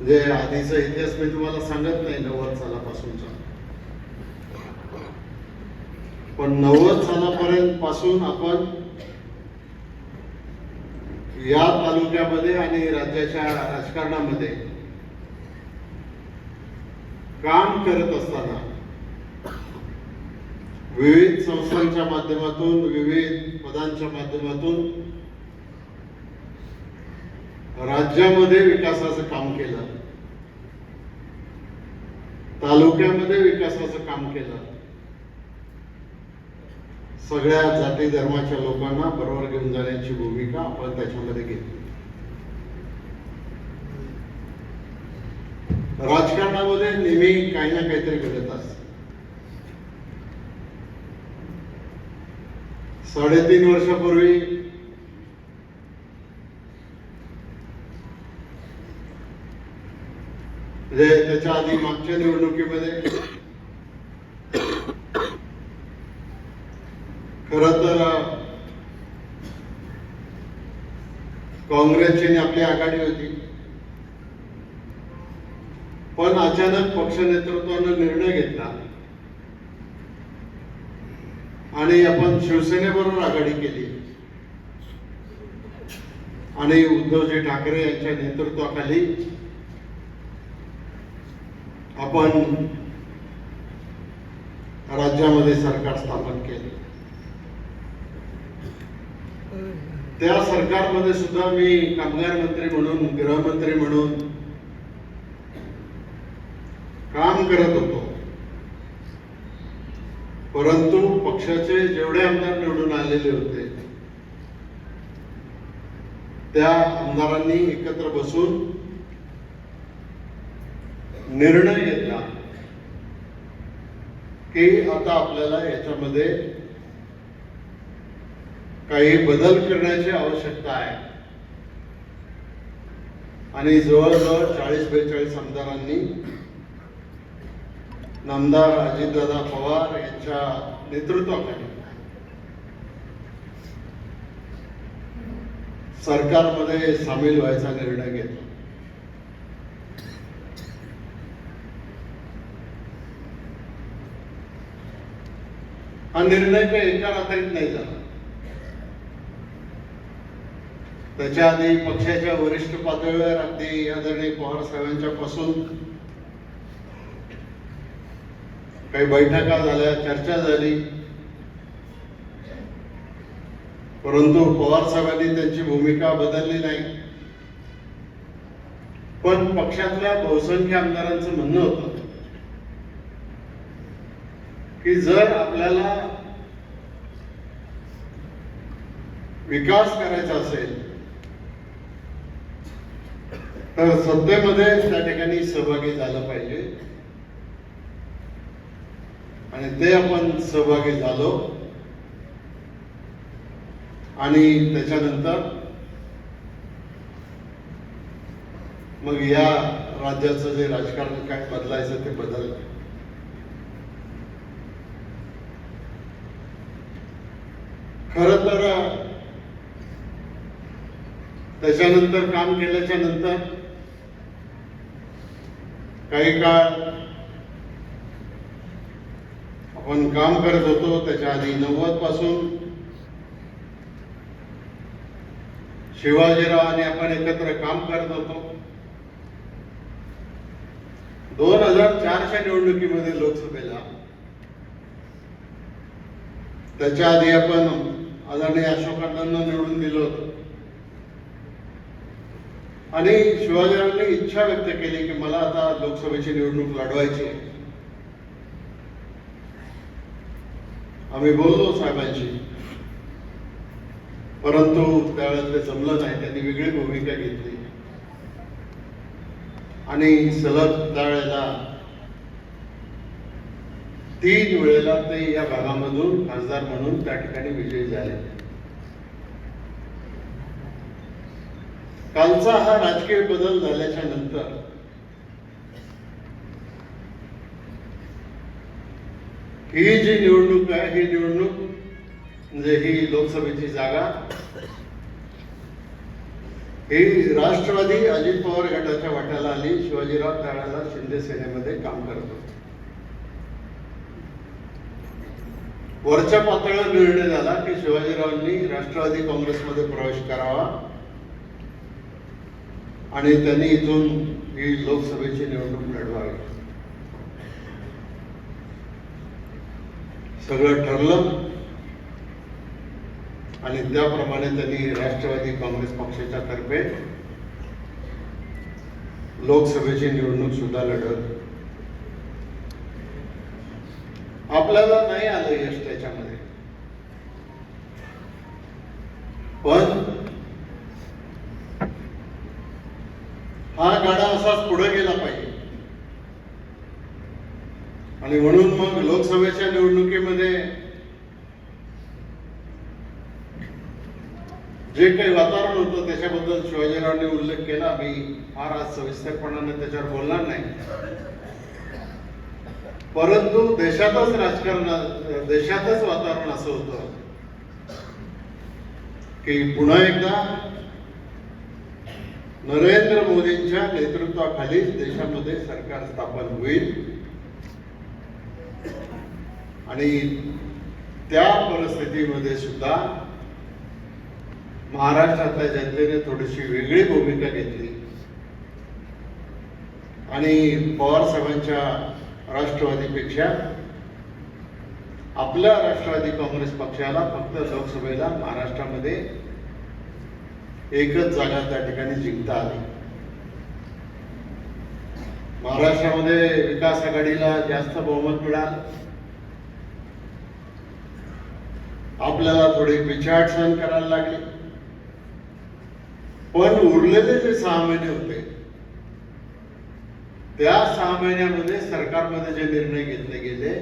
म्हणजे आधीचा इतिहास मी तुम्हाला सांगत नाही 90 सालापासूनचा, पण 90 सालापर्यंत पासून आपण या तालुक्यामध्ये आणि राज्याच्या राजकारणामध्ये काम करत असताना विविध संस्थांच्या माध्यमातून, विविध पदांच्या माध्यमातून राज्यामध्ये विकासाचं काम केलं, तालुक्यामध्ये विकासाचं काम केलं, सगळ्या जाती धर्माच्या लोकांना बरोबर घेऊन जाण्याची भूमिका आपण त्याच्यामध्ये घेतली. राजकारणामध्ये नेहमी काही ना काहीतरी घडत असतं. 3.5 वर्षापूर्वी म्हणजे त्याच्या आधी मागच्या निवडणुकीमध्ये खरं तर काँग्रेसची आपली आघाडी होती, पण अचानक पक्ष नेतृत्वानं निर्णय घेतला आणि आपण शिवसेनेबरोबर आघाडी केली आणि उद्धवजी ठाकरे यांच्या नेतृत्वाखाली आपण राज्यामध्ये सरकार स्थापन केले. त्या सरकारमध्ये सुद्धा मी कामगार मंत्री म्हणून, गृहमंत्री म्हणून काम करत होतो, परंतु पक्षाचे जेवढे आमदार निवडून आलेले होते त्या आमदारांनी एकत्र बसून निर्णय घेतला की आता आपल्याला याच्यामध्ये काही बदल करण्याची आवश्यकता आहे आणि जवळजवळ 40-42 आमदारांनी नामदार अजितदादा पवार यांच्या नेतृत्वाखाली सरकारमध्ये सामील व्हायचा निर्णय घेतला. हा निर्णय काही एका रात्रीत नाही झाला. त्याच्या आधी पक्षाच्या वरिष्ठ पातळीवर अगदी आदरणीय पवार साहेबांच्या पासून काही बैठका झाल्या, चर्चा झाली, परंतु पवार साहेबांनी त्यांची भूमिका बदलली नाही. पण पक्षातल्या बहुसंख्य आमदारांचं म्हणणं होतं की जर आपल्याला विकास करायचा असेल तर सत्तेमध्ये त्या ठिकाणी सहभागी झालं पाहिजे आणि ते आपण सहभागी झालो आणि त्याच्यानंतर मग या राज्याचं जे राजकारण काय बदलायचं ते बदललं. खरं तर त्याच्यानंतर काम केल्याच्या नंतर काही काळ आपण काम करत होतो. त्याच्या आधी 90 पासून शिवाजीराव आणि आपण एकत्र काम करत होतो. 2004च्या निवडणुकीमध्ये लोकसभेला त्याच्या आधी आपण आदरणीय अशोकांना निवडून दिलं होतं आणि शिवाजीरावांनी इच्छा व्यक्त केली की मला आता लोकसभेची निवडणूक लढवायची आहे. आम्ही बोललो साहेबांशी, परंतु त्यावेळेस ते जमलं नाही. त्यांनी वेगळी भूमिका घेतली आणि सलग त्यावेळेला 3 वेळेला ते या भागामधून खासदार म्हणून त्या ठिकाणी विजयी झाले. कालचा हा राजकीय बदल झाल्याच्या नंतर ही जी निवडणूक आहे, ही निवडणूक म्हणजे ही लोकसभेची जागा ही राष्ट्रवादी अजित पवार गटाच्या वाट्याला आली. शिवाजीराव त्यावेळेला शिंदे सेनेमध्ये काम करत होते. वरच्या पातळीवर निर्णय झाला की शिवाजीरावांनी राष्ट्रवादी काँग्रेसमध्ये प्रवेश करावा आणि त्यांनी इथून ही लोकसभेची निवडणूक लढवावी. सगळं ठरलं आणि त्याप्रमाणे त्यांनी राष्ट्रवादी काँग्रेस पक्षाच्या तर्फे लोकसभेची निवडणूक सुद्धा लढवली. आपल्याला नाही आलं यश त्याच्यामध्ये, पण हा गाडा असाच पुढे गेला पाहिजे आणि म्हणून मग लोकसभेच्या निवडणुकीमध्ये जे काही वातावरण होतं त्याच्याबद्दल शिवाजीरावांनी उल्लेख केला. मी फार आज सविस्तरपणाने त्याच्यावर बोलणार नाही, परंतु देशातच वातावरण असं होतं की पुन्हा एकदा नरेंद्र मोदींच्या नेतृत्वाखाली देशामध्ये सरकार स्थापन होईल आणि त्या परिस्थितीमध्ये सुद्धा महाराष्ट्रातल्या जनतेने थोडीशी वेगळी भूमिका घेतली आणि पवार साहेबांच्या राष्ट्रवादीपेक्षा आपल्या राष्ट्रवादी काँग्रेस पक्षाला फक्त लोकसभेला महाराष्ट्रामध्ये एकच जागा त्या ठिकाणी जिंकता आली. महाराष्ट्रामध्ये विकास आघाडीला जास्त बहुमत मिळालं. आपल्याला थोडी पिछाड सहन करायला लागली, पण उरलेले जे 6 महिने होते त्या 6 महिन्यामध्ये सरकारमध्ये जे निर्णय घेतले गेले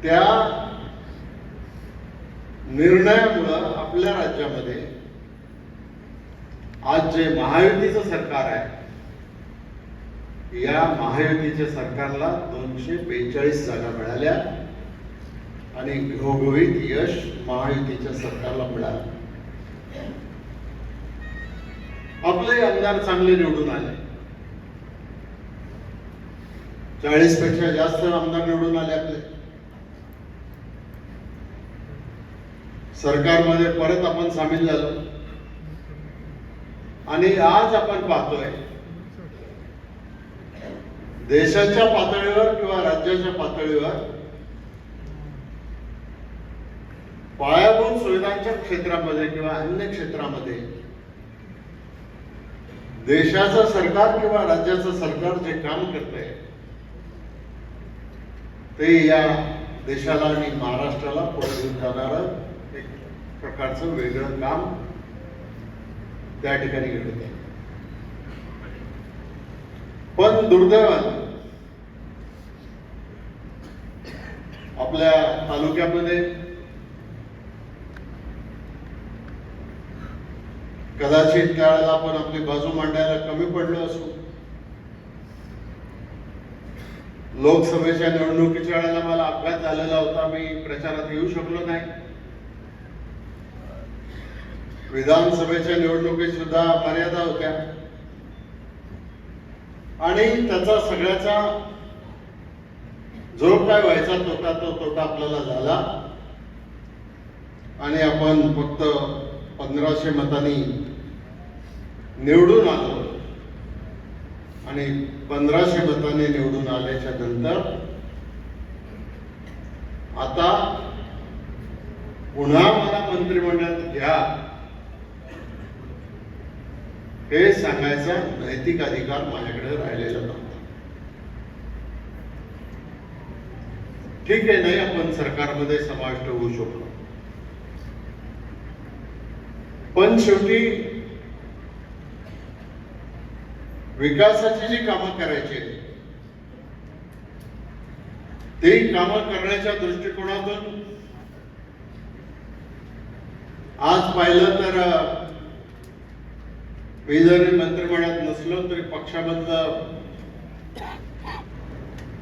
त्या निर्णयामुळं आपल्या राज्यामध्ये आज जे महायुतीचं सरकार आहे, या महायुतीच्या सरकारला 242 जागा मिळाल्या आणि घवघवीत यश महायुतीच्या सरकारला मिळालं. आपले आमदार चांगले निवडून आले. 40 पेक्षा जास्त आमदार निवडून आले. आपले सरकारमध्ये परत आपण सामील झालो आणि आज आपण पाहतोय देशाच्या पातळीवर किंवा राज्याच्या पातळीवर पायाभूत सुविधांच्या क्षेत्रामध्ये किंवा अन्य क्षेत्रामध्ये देशाचं सरकार किंवा राज्याचं सरकार जे काम करतंय ते या देशाला आणि महाराष्ट्राला पुढे घेऊन जाणारं एक प्रकारचं वेगळं काम त्या ठिकाणी घडत आहे. पण दुर्दैवाने आपल्या तालुक्यामध्ये कदाचित त्यावेळेला आपण आपली बाजू मांडायला कमी पडलो असू. लोकसभेच्या निवडणुकीच्या वेळेला मला अपघात झालेला होता, मी प्रचारात येऊ शकलो नाही. विधानसभेच्या निवडणुकीत सुद्धा मर्यादा होत्या आणि त्याचा सगळ्याचा जो काय व्हायचा तो तोटा आपल्याला झाला आणि आपण फक्त 1500 मतांनी निवडून आलो आणि 1500 मतांनी निवडून आल्याच्या नंतर आता पुन्हा मला मंत्रिमंडळात घ्या हे सांगायचा नैतिक अधिकार माझ्याकडे राहिलेला नव्हता. ठीक आहे, नाही आपण सरकारमध्ये समाविष्ट होऊ शकलो, पण शेवटी विकासाची जी कामं करायची ती कामं करण्याच्या दृष्टिकोनातून आज पाहिलं तर मी जरी मंत्रिमंडळात नसलो तरी पक्षामधलं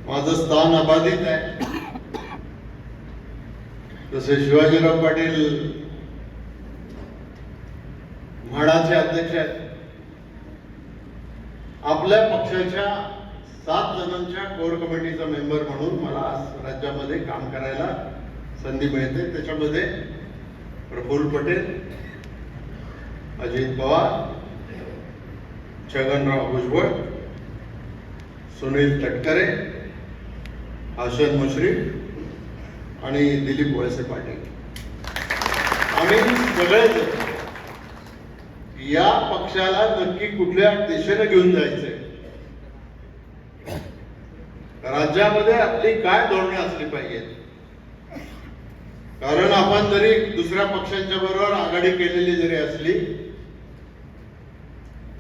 माझं स्थान अबाधित आहे. जसे शिवाजीराव पाटील म्हाडाचे अध्यक्ष आहेत. आपल्या पक्षाच्या 7 जणांच्या कोर कमिटीचा मेंबर म्हणून मला आज राज्यामध्ये काम करायला संधी मिळते. त्याच्यामध्ये प्रफुल्ल पटेल, अजित पवार, छगनराव भुजबळ, सुनील तटकरे, हसन मुश्रीफ आणि दिलीप वळसे पाटील. आम्ही सगळेच या पक्षाला नक्की कुठल्या दिशेने घेऊन जायचंय, राज्यामध्ये आपली काय धोरणे असली पाहिजेत. कारण आपण जरी दुसऱ्या पक्षांच्या बरोबर आघाडी केलेली जरी असली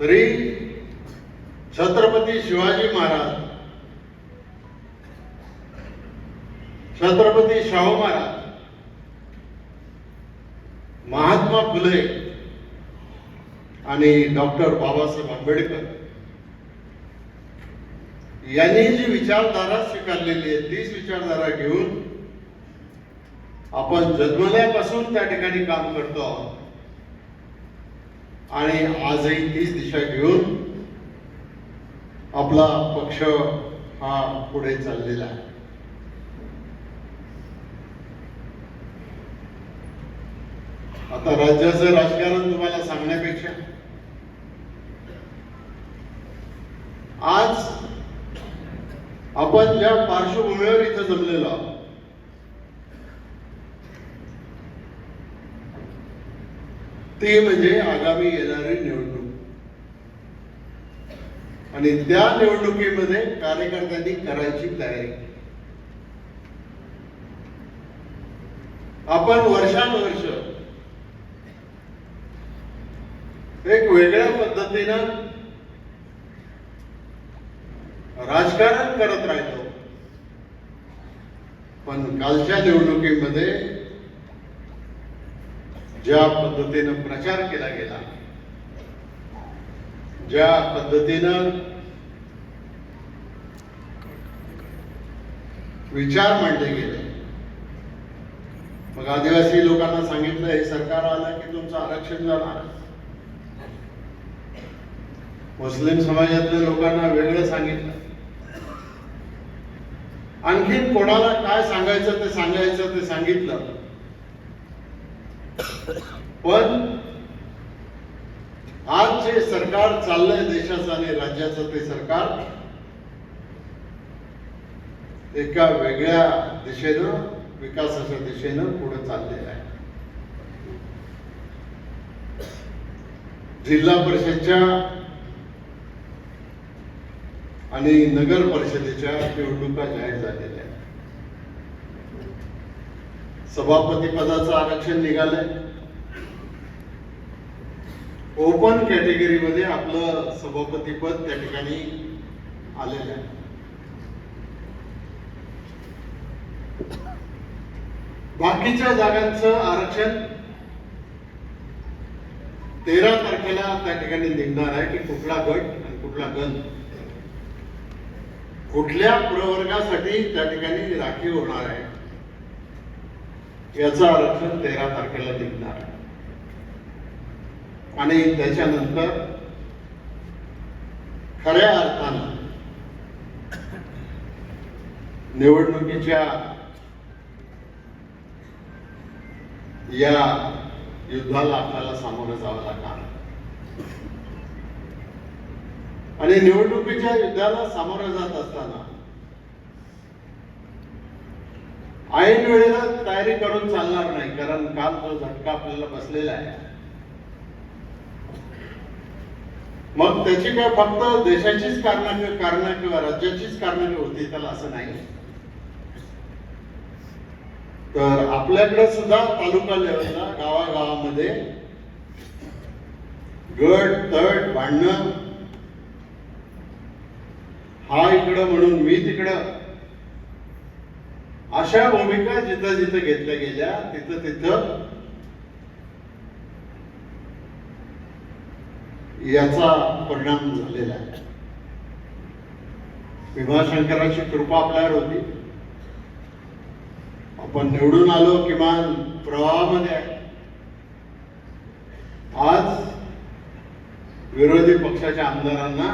तरी छत्रपती शिवाजी महाराज, छत्रपती शाहू महाराज, महात्मा फुले आणि डॉक्टर बाबासाहेब आंबेडकर यांनी जी विचारधारा स्वीकारलेली आहे तीच विचारधारा घेऊन आपण जन्मल्यापासून त्या ठिकाणी काम करतो आहोत आणि आजही तीच दिशा घेऊन आपला पक्ष हा पुढे चाललेला आहे. आता राज्याचं राजकारण तुम्हाला सांगण्यापेक्षा आज आपण ज्या पार्श्वभूमीवर इथं जमलेलो आहोत ती म्हणजे आगामी येणारी निवडणूक आणि त्या निवडणुकीमध्ये कार्यकर्त्यांनी करायची तयारी. आपण वर्षानुवर्ष एक वेगळ्या पद्धतीनं राजकारण करत राहिलो, पण कालच्या निवडणुकीमध्ये ज्या पद्धतीनं प्रचार केला गेला, ज्या पद्धतीनं विचार मांडले गेले, मग आदिवासी लोकांना सांगितलं हे सरकार आलं की तुमचं आरक्षण जाणार, मुस्लिम समाजातल्या लोकांना वेगळं सांगितलं, आणखीन कोणाला काय सांगायचं ते सांगितलं. पण आज जे सरकार चाललंय देशाचं आणि राज्याचं ते सरकार एका वेगळ्या दिशेनं, विकासाच्या दिशेनं पुढे चाललेलं आहे. जिल्हा परिषदच्या आणि नगर परिषदेच्या निवडणुका जाहीर झालेल्या आहेत. सभापती पदाचं आरक्षण निघालंय. ओपन कॅटेगरीमध्ये आपलं सभापती पद त्या ठिकाणी आलेलं आहे. बाकीच्या जागांचं आरक्षण 13 तारखेला त्या ठिकाणी निघणार आहे की कुठला गट आणि कुठला गण कुठल्या प्रवर्गासाठी त्या ठिकाणी राखीव होणार आहे याचं आरक्षण 13 तारखेला निघणार आहे. आणि त्याच्यानंतर खऱ्या अर्थानं निवडणुकीच्या या युद्धाला आपल्याला सामोरं जावं लागणार. आणि निवडणुकीच्या युद्धाला सामोरं जात असताना ऐन वेळेला तयारी करून चालणार नाही. कारण काल जो झटका आपल्याला बसलेला आहे मग त्याची काय फक्त देशाचीच कारण किंवा राज्याचीच कारण होती त्याला असं नाही. तर आपल्याकडे सुद्धा तालुका लेवलला गावागावामध्ये गट तट भांडणं, हा इकडं म्हणून मी तिकडं, अशा भूमिका जिथं जिथं घेतल्या गेल्या तिथं तिथं याचा परिणाम झालेला आहे. भीमाशंकराची कृपा आपल्यावर होती. आपण निवडून आलो, किमान प्रवाहामध्ये आहे. आज विरोधी पक्षाच्या आमदारांना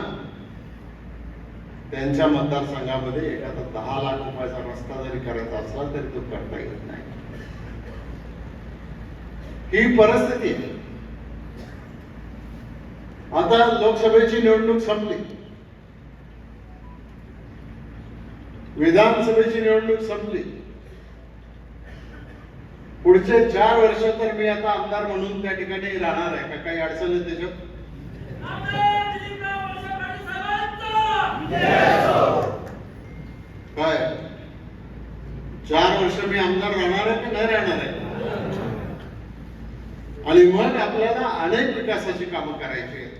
त्यांच्या मतदारसंघामध्ये एखादा 10 लाख रुपयाचा रस्ता जरी करायचा असला तरी तो करता येत नाही. ही परिस्थिती आहे. आता लोकसभेची निवडणूक संपली, विधानसभेची निवडणूक संपली. पुढचे 4 वर्ष तर मी आता आमदार म्हणून त्या ठिकाणी राहणार आहे का? काही अडचण आहे त्याच्यात? काय 4 वर्ष मी आमदार राहणार आहे की नाही राहणार आहे? आणि मग आपल्याला अनेक विकासाची कामं करायची आहेत.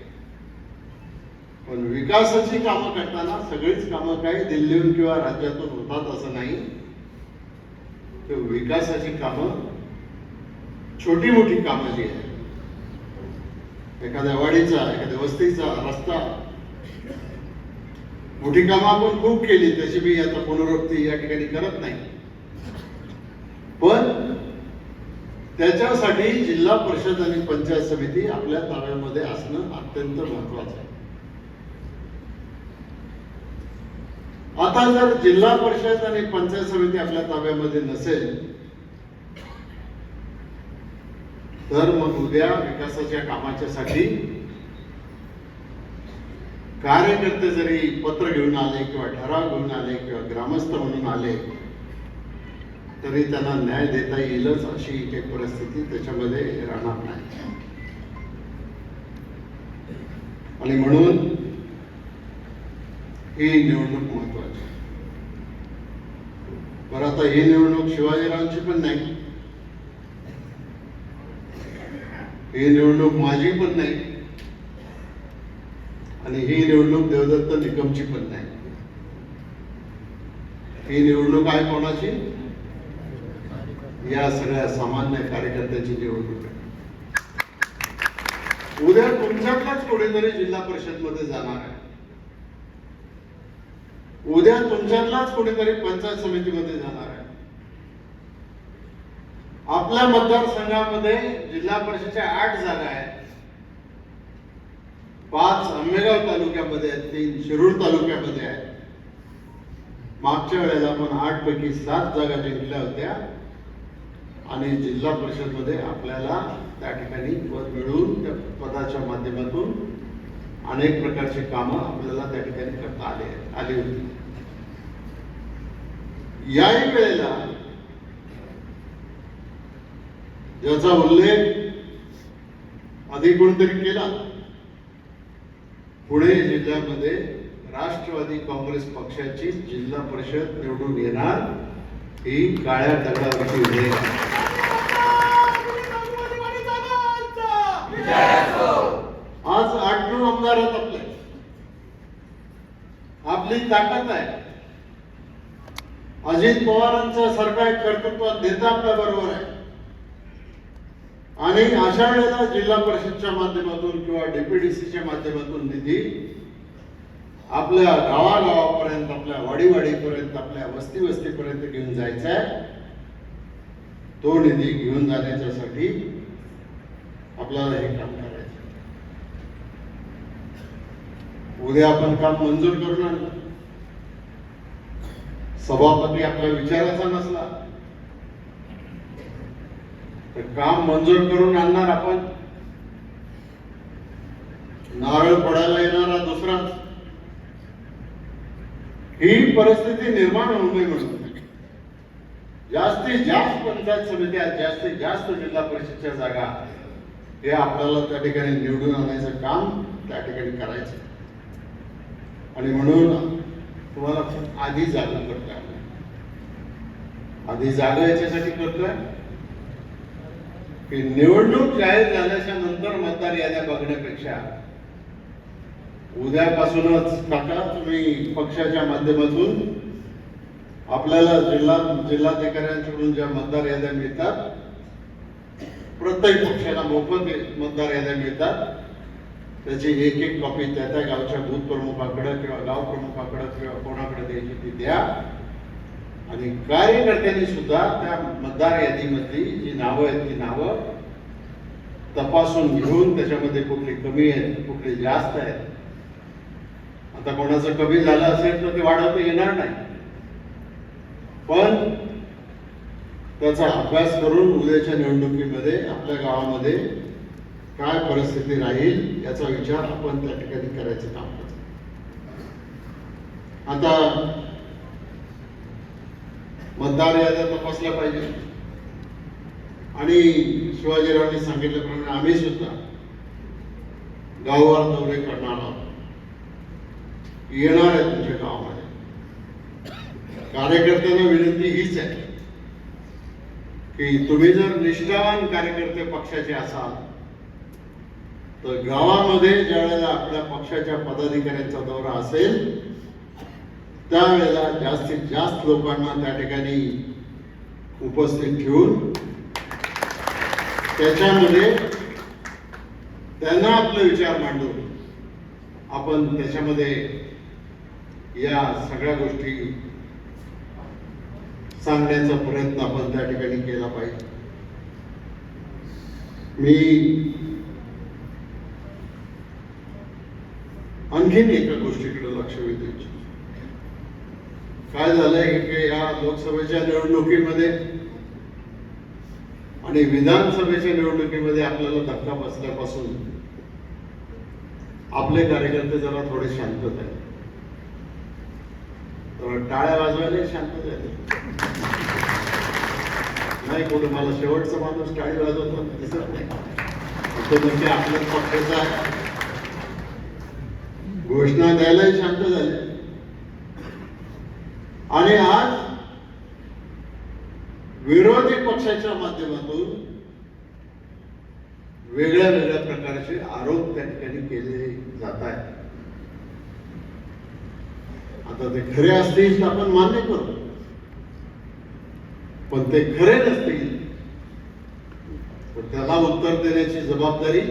पण विकासाची कामं करताना सगळीच कामं काही दिल्लीहून किंवा राज्यातून होतात असं नाही. तर विकासाची कामं छोटी मोठी कामं जी आहेत, एखाद्या वाडीचा एखाद्या वस्तीचा रस्ता, मोठी कामं आपण खूप केली, त्याची मी आता पुनरावृत्ती या ठिकाणी करत नाही. पण त्याच्यासाठी जिल्हा परिषद आणि पंचायत समिती आपल्या ताब्यामध्ये असणं अत्यंत महत्वाचं आहे. आता जर जिल्हा परिषद आणि पंचायत समिती आपल्या ताब्यामध्ये नसेल तर मग उद्या विकासाच्या कामाच्यासाठी कार्यकर्ते जरी पत्र घेऊन आले किंवा ठराव घेऊन आले किंवा ग्रामस्थ म्हणून आले तरी त्यांना न्याय देता येईलच अशी काही परिस्थिती त्याच्यामध्ये राहणार नाही. आणि म्हणून ही निवडणूक महत्वाची. बरं, आता ही निवडणूक शिवाजीरावांची पण नाही, ही निवडणूक माझी पण नाही, आणि ही निवडणूक देवदत्त निकमची पण नाही. ही निवडणूक आहे कोणाची? या सगळ्या सामान्य कार्यकर्त्याची निवडणूक आहे. उद्या तुमच्यातलाच कोणीतरी जिल्हा परिषद मध्ये जाणार आहे, उद्या तुमच्यातलाच कोणीतरी पंचायत समितीमध्ये जाणार आहे. आपल्या मतदारसंघामध्ये जिल्हा परिषदेच्या 8 जागा आहेत. 5 आंबेगाव तालुक्यामध्ये आहेत, 3 शिरूर तालुक्यामध्ये आहेत. मागच्या वेळेला आपण 8 पैकी 7 जागा जिंकल्या होत्या आणि जिल्हा परिषद मध्ये आपल्याला त्या ठिकाणी पद मिळून त्या पदाच्या माध्यमातून अनेक प्रकारची कामं आपल्याला त्या ठिकाणी करता आली होती. याही वेळेला ज्याचा उल्लेख आधी कोणतरी केला, पुणे जिल्ह्यामध्ये राष्ट्रवादी काँग्रेस पक्षाची जिल्हा परिषद निवडून येणार ही काळ्या दगडावरची वेळ आहे. आज 8-9 आमदार आहेत आपले, आपली ताकद आहे. अजित पवारांचं सरकार कर्तृत्व नेता आपल्या बरोबर आहे. आणि अशा वेळेला जिल्हा परिषदच्या माध्यमातून किंवा डीपीडीसीच्या माध्यमातून निधी आपल्या गावागावापर्यंत, आपल्या वाडीवाडीपर्यंत, आपल्या वस्तीवस्तीपर्यंत घेऊन जायचा आहे. तो निधी घेऊन जाण्यासाठी आपल्याला हे काम करायचं. उद्या आपण काम मंजूर करून आणलं, सभापती आपल्या विचाराचा नसला तर काम मंजूर करून आणणार आपण, नारळ फोडायला येणारा दुसराच. ही परिस्थिती निर्माण होऊ नये म्हणून जास्तीत जास्त पंचायत समित्या, जास्तीत जास्त जिल्हा परिषदच्या जागा हे आपल्याला त्या ठिकाणी निवडून आणायचं काम त्या ठिकाणी करायचं. आणि म्हणून तुम्हाला आधी जागा करतोय, आधी जागा याच्यासाठी करतोय की निवडणूक जाहीर झाल्याच्या नंतर मतदार याद्या बघण्यापेक्षा उद्यापासूनच काका तुम्ही पक्षाच्या माध्यमातून आपल्याला जिल्हाधिकाऱ्यांकडून ज्या मतदार याद्या मिळतात, प्रत्येक पक्षाला मोफत मतदार याद्या मिळतात, त्याची एक कॉपी त्या त्या गावच्या बूथ प्रमुखाकडे किंवा गाव प्रमुखाकडे किंवा कोणाकडे द्यायची ती द्या. आणि कार्यकर्त्यांनी सुद्धा त्या मतदार यादीमधली जी नावं आहेत ती नावं तपासून घेऊन त्याच्यामध्ये कुठली कमी आहे कुठली जास्त आहे. आता कोणाचं कमी झालं असेल तर ते वाढवता येणार नाही, पण त्याचा अभ्यास करून उद्याच्या निवडणुकीमध्ये आपल्या गावामध्ये काय परिस्थिती राहील याचा विचार आपण त्या ठिकाणी करायचं काम करतो. आता मतदार याद्या तपासल्या पाहिजे आणि शिवाजीरावांनी सांगितल्याप्रमाणे आम्ही सुद्धा गावावर दौरे करणार आहोत, येणार आहे तुमच्या गावामध्ये. कार्यकर्त्यांना विनंती हीच आहे की तुम्ही जर निष्ठावान कार्यकर्ते पक्षाचे असाल तर गावामध्ये ज्यावेळेला आपल्या पक्षाच्या पदाधिकाऱ्यांचा दौरा असेल त्यावेळेला जास्तीत जास्त लोकांना त्या ठिकाणी उपस्थित ठेवून त्याच्यामध्ये त्यांना आपले विचार मांडून आपण त्याच्यामध्ये या सगळ्या गोष्टी सांगण्याचा प्रयत्न आपण त्या ठिकाणी केला पाहिजे. मी आणखीन एका गोष्टीकडे लक्ष वेधू इच्छितो. काय झालंय की या लोकसभेच्या निवडणुकीमध्ये आणि विधानसभेच्या निवडणुकीमध्ये आपल्याला धक्का बसल्यापासून आपले कार्यकर्ते जरा थोडे शांत झाले. तर टाळ्या वाजवायला शांत झाले नाही. कुठे मला शेवटचा माणूस टाळी वाजवतो दिसत नाही. म्हणजे आपल्या पक्षाचा घोषणा द्यायलाही शांत झाले. आणि आज विरोधी पक्षाच्या माध्यमातून वेगळ्या वेगळ्या प्रकारचे आरोप त्या ठिकाणी केले जात आहेत. आता ते खरे असतील तर आपण मान्य करू, पण ते खरे नसतील तर त्याला उत्तर देण्याची जबाबदारी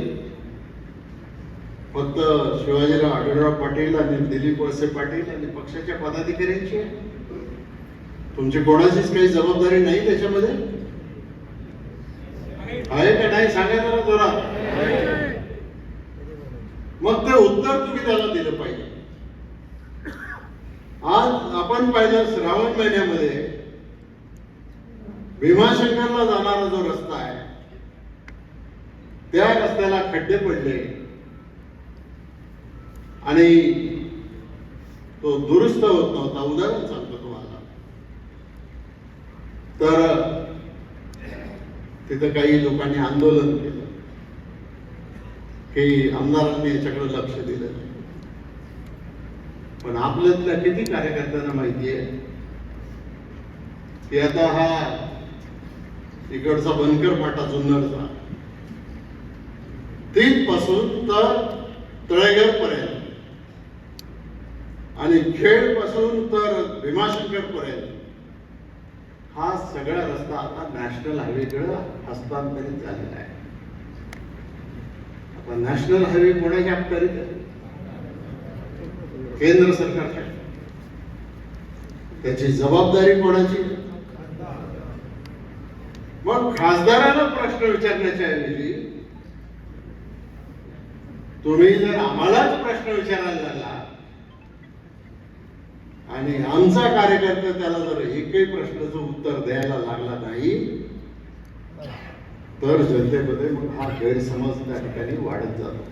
फक्त शिवाजीराव आढळराव पाटील आणि दिलीप वळसे पाटील आणि पक्षाच्या पदाधिकाऱ्यांची आहे. तुमची कोणाचीच काही जबाबदारी नाही त्याच्यामध्ये आहे का नाही सांगा जरा जोरात. मग ते उत्तर तुम्ही त्याला दिलं पाहिजे. आज आपण पाहिलं श्रावण महिन्यामध्ये भीमाशंकरला जाणारा जो रस्ता आहे त्या रस्त्याला खड्डे पडले आणि तो दुरुस्त होत नव्हता. उदाहरण सांगतो तुम्हाला. तर तिथं काही लोकांनी आंदोलन केलं की आमदारांनी याच्याकडे लक्ष दिलं नाही. पण आपल्यातल्या किती कार्यकर्त्यांना माहिती आहे की आता हा इकडचा बनकर फाटा जुन्नरचा तिथपासून तर तळेघर पर्यंत आणि खेड पासून तर भीमाशंकर पर्यंत हा सगळा रस्ता आता नॅशनल हायवेकडे हस्तांतरित झालेला आहे. आता नॅशनल हायवे कोणाच्या अखत्यारीत आहे? केंद्र सरकारच्या. त्याची जबाबदारी कोणाची? मग खासदाराला प्रश्न विचारण्याच्या ऐवजी तुम्ही जर आम्हालाच प्रश्न विचारायला लागला आणि आमचा कार्यकर्ता त्याला जर एकही प्रश्नाचं उत्तर द्यायला लागला नाही तर जनतेमध्ये मग हा गैरसमज त्या ठिकाणी वाढत जातो.